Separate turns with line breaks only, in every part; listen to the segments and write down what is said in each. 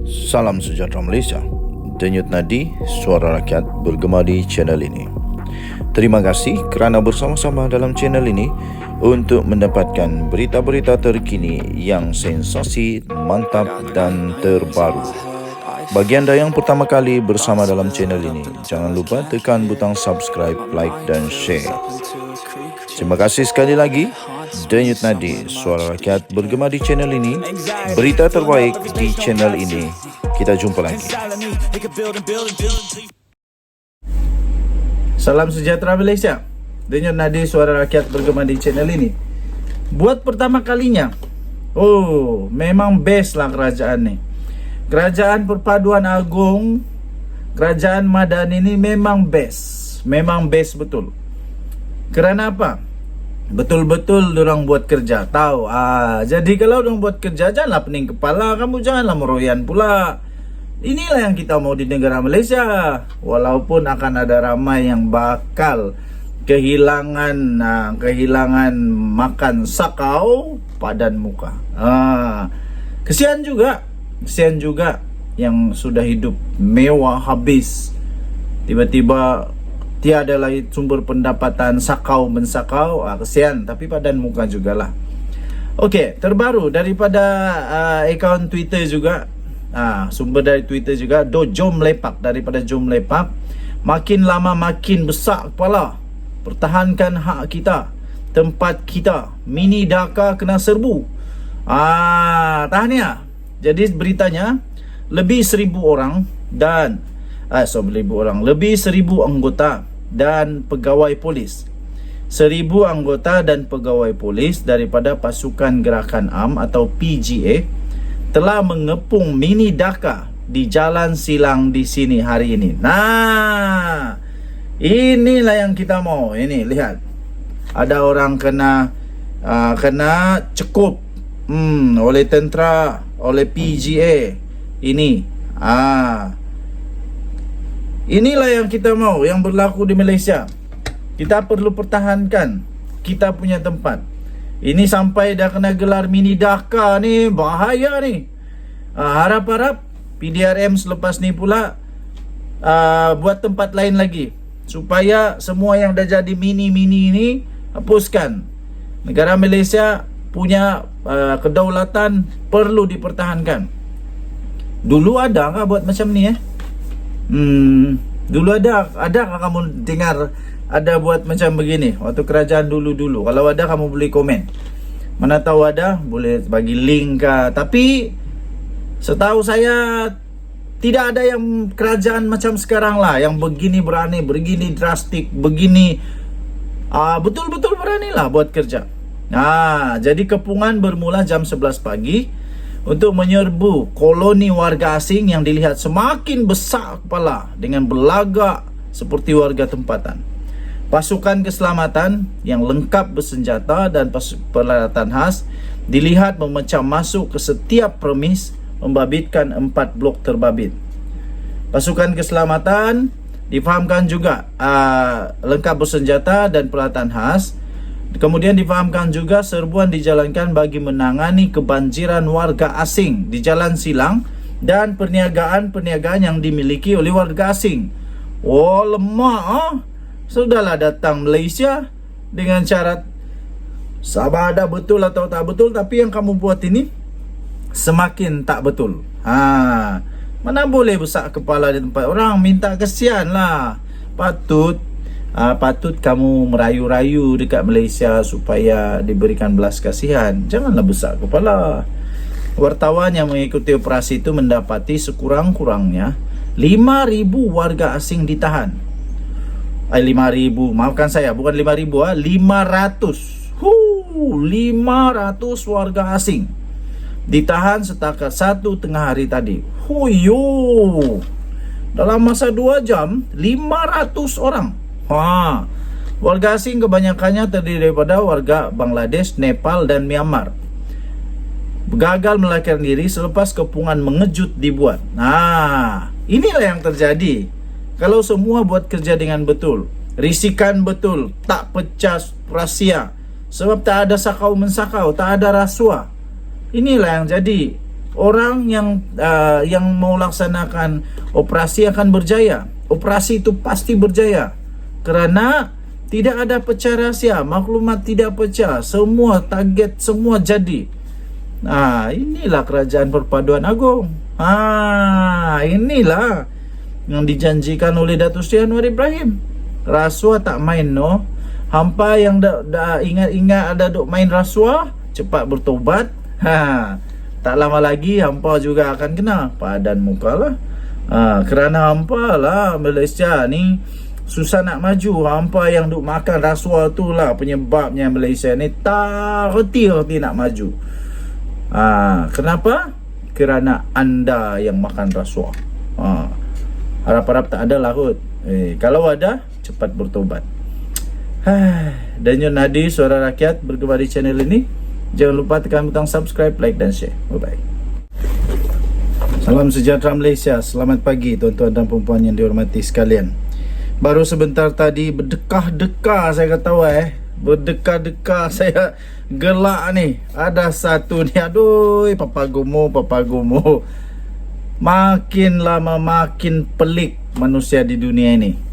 Salam sejahtera Malaysia. Denyut nadi suara rakyat bergema di channel ini. Terima kasih kerana bersama-sama dalam channel ini untuk mendapatkan berita-berita terkini yang sensasi, mantap dan terbaru. Bagi anda yang pertama kali bersama dalam channel ini, jangan lupa tekan butang subscribe, like dan share. Terima kasih sekali lagi. Denyut nadi suara rakyat bergema di channel ini. Berita terbaik di channel ini. Kita jumpa lagi.
Salam sejahtera Malaysia. Denyut nadi suara rakyat bergema di channel ini. Buat pertama kalinya, memang best lah kerajaan ni. Kerajaan Perpaduan Agong, Kerajaan Madani ni memang best. Memang best betul. Kerana apa? Betul-betul diorang buat kerja. Tahu. Jadi kalau diorang buat kerja, janganlah pening kepala. Kamu janganlah meroyan pula. Inilah yang kita mau di negara Malaysia. Walaupun akan ada ramai yang bakal kehilangan makan sakau padan muka. Kesian juga yang sudah hidup mewah habis, tiba-tiba tiada lagi sumber pendapatan, sakau mensakau. Kesian, tapi padan muka jugalah. Okey, terbaru daripada akaun Twitter juga, sumber dari Twitter juga, Jom Lepak, daripada Jom Lepak. Makin lama makin besar kepala. Pertahankan hak kita, tempat kita. Mini Dhaka kena serbu. Tahniah. Jadi beritanya, lebih 1,000 orang dan lebih 1,000 anggota dan pegawai polis. 1,000 anggota dan pegawai polis daripada Pasukan Gerakan Am atau PGA telah mengepung Mini Dhaka di Jalan Silang di sini hari ini. Inilah yang kita mau. Ini lihat, ada orang kena cekup oleh tentera, oleh PGA. Inilah yang kita mau, yang berlaku di Malaysia. Kita perlu pertahankan kita punya tempat. Ini sampai dah kena gelar Mini Dhaka ni, bahaya ni. Harap-harap PDRM selepas ni pula buat tempat lain lagi, supaya semua yang dah jadi mini-mini ni hapuskan. Negara Malaysia punya kedaulatan perlu dipertahankan. Dulu ada kah buat macam ni Dulu ada kah kamu dengar ada buat macam begini waktu kerajaan dulu-dulu? Kalau ada, kamu boleh komen. Mana tahu ada, boleh bagi link kah. Tapi setahu saya tidak ada yang kerajaan macam sekarang lah, yang begini berani, begini drastik, begini betul-betul berani lah buat kerja. Jadi kepungan bermula jam 11 pagi untuk menyerbu koloni warga asing yang dilihat semakin besar kepala dengan berlagak seperti warga tempatan. Pasukan keselamatan yang lengkap bersenjata dan peralatan khas dilihat memecah masuk ke setiap premis, membabitkan 4 blok terbabit. Pasukan keselamatan difahamkan juga lengkap bersenjata dan peralatan khas. Kemudian difahamkan juga serbuan dijalankan bagi menangani kebanjiran warga asing di Jalan Silang dan perniagaan yang dimiliki oleh warga asing. Lemak Sudahlah datang Malaysia dengan syarat sama ada betul atau tak betul, tapi yang kamu buat ini semakin tak betul. Mana boleh besar kepala di tempat orang, minta kesian lah. Patut kamu merayu-rayu dekat Malaysia supaya diberikan belas kasihan. Janganlah besar kepala. Wartawan yang mengikuti operasi itu mendapati sekurang-kurangnya 5,000 warga asing ditahan. 5,000, maafkan saya, bukan 5,000, 500. 500 warga asing ditahan setakat 1 tengah hari tadi. Dalam masa 2 jam 500 orang. Warga asing kebanyakannya terdiri daripada warga Bangladesh, Nepal dan Myanmar. Gagal melarikan diri selepas kepungan mengejut dibuat. Inilah yang terjadi kalau semua buat kerja dengan betul, risikan betul, tak pecah rahsia. Sebab tak ada sakau mensakau, tak ada rasuah. Inilah yang jadi orang yang mau laksanakan operasi akan berjaya. Operasi itu pasti berjaya kerana tidak ada pecah rahsia, maklumat tidak pecah, semua target semua jadi. Inilah kerajaan perpaduan agung. Inilah yang dijanjikan oleh Datuk Seri Anwar Ibrahim. Rasuah tak main, no. Hampa yang dah ingat-ingat ada duk main rasuah, cepat bertobat. Tak lama lagi hampa juga akan kena padan muka lah. Kerana hampa lah Malaysia ni susah nak maju. Hampa yang duk makan rasuah tu lah penyebabnya Malaysia ni tak reti nak maju. Kenapa? Kerana anda yang makan rasuah. Harap-harap tak ada lah kot. Kalau ada, cepat bertobat. Danyut Nadi, Suara Rakyat, bergema di channel ini. Jangan lupa tekan butang subscribe, like dan share. Bye-bye. Salam sejahtera Malaysia. Selamat pagi tuan-tuan dan puan-puan yang dihormati sekalian. Baru sebentar tadi berdekah-dekah saya kata berdekah-dekah saya gelak ni. Ada satu ni, aduh, Papa Gomo. Makin lama makin pelik manusia di dunia ini.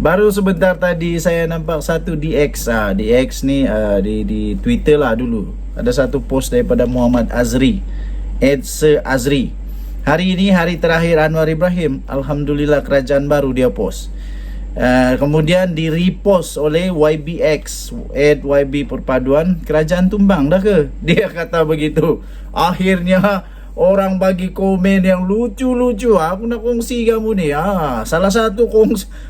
Baru sebentar tadi saya nampak satu di X. Di X ni di Twitter lah dulu. Ada satu post daripada Muhammad Azri, Edse Azri. Hari ini hari terakhir Anwar Ibrahim. Alhamdulillah kerajaan baru dia post. Kemudian di repost oleh YBX, YB Perpaduan. Kerajaan tumbang dah ke? Dia kata begitu. Akhirnya orang bagi komen yang lucu-lucu. Aku nak kongsi kamu ni. Salah satu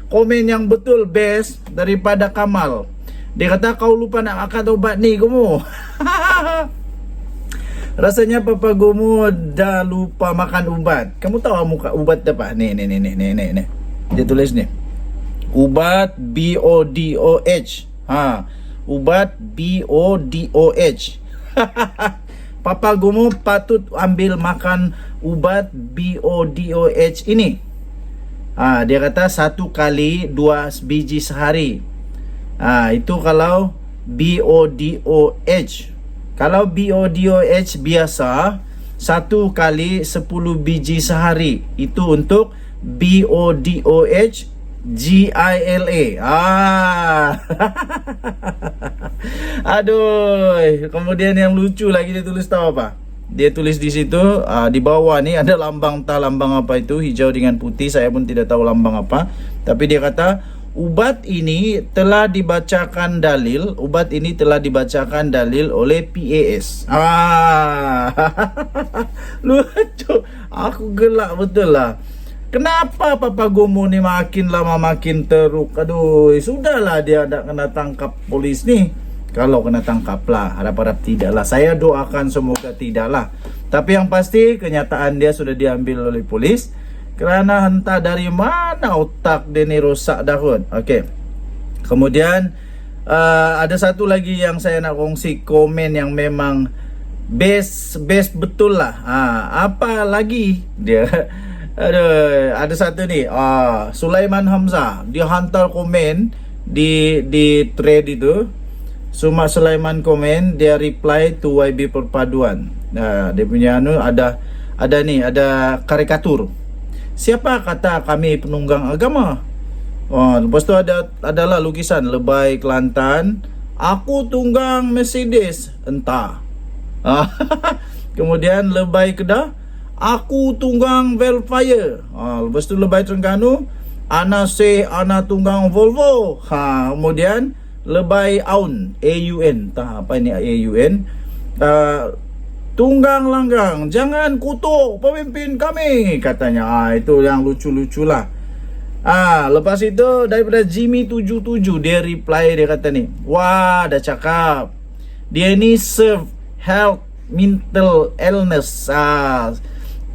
komen yang betul best daripada Kamal. Dia kata kau lupa nak makan ubat ni kamu. Rasanya Papa Gomo dah lupa makan ubat. Kamu tahu muka ubat apa? Ni. Dia tulis ni. Ubat BODOH. Ubat BODOH. Papa Gomo patut ambil makan ubat BODOH ini. Dia kata 1 kali 2 biji sehari. Itu kalau BODOH. Kalau BODOH biasa 1 kali 10 biji sehari. Itu untuk BODOH GILA. Aduh. Kemudian yang lucu lagi dia tulis tahu apa? Dia tulis di situ di bawah ni ada lambang apa itu, hijau dengan putih. Saya pun tidak tahu lambang apa. Tapi dia kata ubat ini telah dibacakan dalil oleh PAS. Lucu. Aku gelak betul lah. Kenapa Papa Gomo ni makin lama makin teruk? Aduh, sudahlah dia nak kena tangkap polis ni. Kalau kena tangkap lah, harap-harap tidak lah. Saya doakan semoga tidak lah. Tapi yang pasti kenyataan dia sudah diambil oleh polis. Kerana entah dari mana otak dia ni rosak dah kot. Okey. Kemudian ada satu lagi yang saya nak kongsi, komen yang memang best betul lah. Apa lagi dia? Ada satu ni. Sulaiman Hamzah dia hantar komen di thread itu. Sulaiman komen, dia reply to YB Perpaduan. Dia punya ada karikatur. Siapa kata kami penunggang agama? Lepas tu adalah lukisan Lebay Kelantan, aku tunggang Mercedes, entah. Kemudian Lebay Kedah, aku tunggang Velfire. Lepas tu Lebay Terengganu, ana tunggang Volvo. Kemudian Lebay Aun, AUN, entah apa ini AUN. Tunggang Langgang, jangan kutuk pemimpin kami, katanya. Itu yang lucu-lucu lah. Lepas itu daripada Jimmy 77, dia reply, dia kata ni, wah dah cakap dia ni serve health mental illness.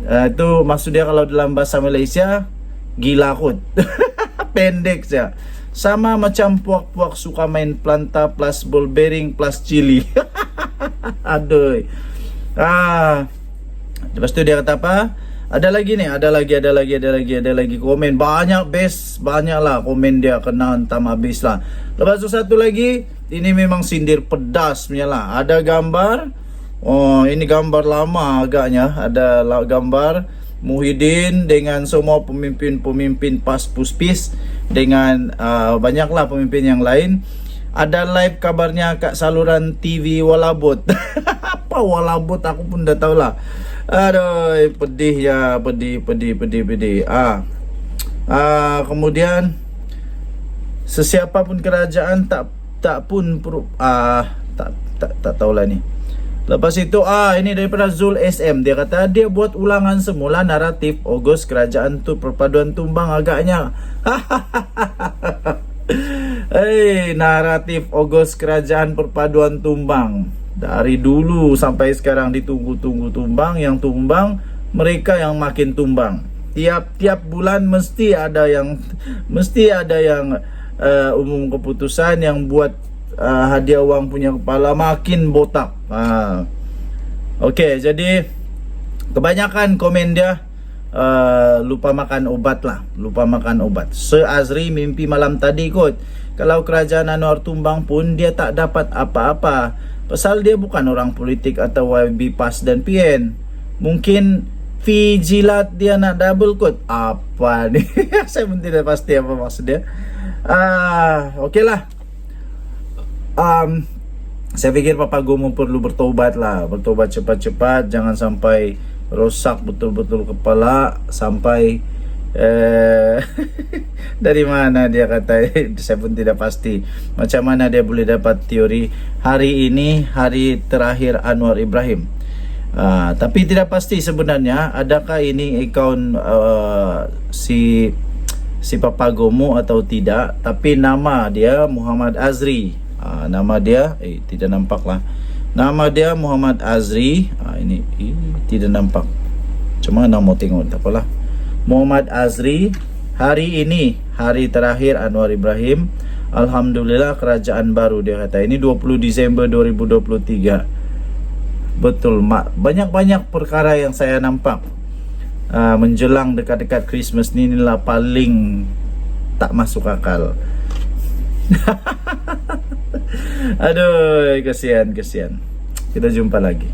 Itu maksud dia kalau dalam bahasa Malaysia gila kot. Pendek saja. Sama macam puak-puak suka main planta plus ball bearing plus chili. Aduh. Lepas tu dia kata apa? Ada lagi komen. Banyak lah komen dia, kena hantam habis lah. Lepas tu satu lagi, ini memang sindir pedas punya lah. Ada gambar Oh, ini gambar lama agaknya. Ada gambar Muhyiddin dengan semua pemimpin-pemimpin PAS Puspis dengan banyaklah pemimpin yang lain. Ada live kabarnya kat saluran TV Walabut. Apa Walabut aku pun dah tahulah. Aduh, pedih ya, pedih. Kemudian sesiapa pun kerajaan tak tahulah ni. Lepas itu ini daripada Zul SM, dia kata dia buat ulangan semula naratif Ogos kerajaan tu perpaduan tumbang agaknya. Naratif Ogos kerajaan perpaduan tumbang. Dari dulu sampai sekarang ditunggu-tunggu tumbang, yang tumbang mereka yang makin tumbang. Tiap bulan mesti ada yang umum keputusan yang buat hadiah wang punya kepala makin botak. Okey, jadi kebanyakan komen dia lupa makan obat lah, lupa makan obat. Sir Azri mimpi malam tadi kot, kalau kerajaan Anwar tumbang pun dia tak dapat apa-apa, pasal dia bukan orang politik atau YB PAS dan PN. Mungkin fee jilat dia nak double kot. Apa ni? Saya pun tidak pasti apa maksud dia. Okey lah. Saya fikir Papa Gomo perlu bertobat lah, bertobat cepat-cepat, jangan sampai rosak betul-betul kepala sampai dari mana dia kata. Saya pun tidak pasti macam mana dia boleh dapat teori hari ini hari terakhir Anwar Ibrahim. Tapi tidak pasti sebenarnya adakah ini akaun si Papa Gomo atau tidak. Tapi nama dia Muhammad Azri. Nama dia tidak nampak lah. Nama dia Muhammad Azri. Ini tidak nampak. Cuma nak mau tengok, tak apalah. Muhammad Azri, hari ini hari terakhir Anwar Ibrahim. Alhamdulillah kerajaan baru, dia kata. Ini 20 Disember 2023. Betul, banyak-banyak perkara yang saya nampak menjelang dekat-dekat Christmas ni, inilah paling tak masuk akal. Aduh, kesian. Kita jumpa lagi.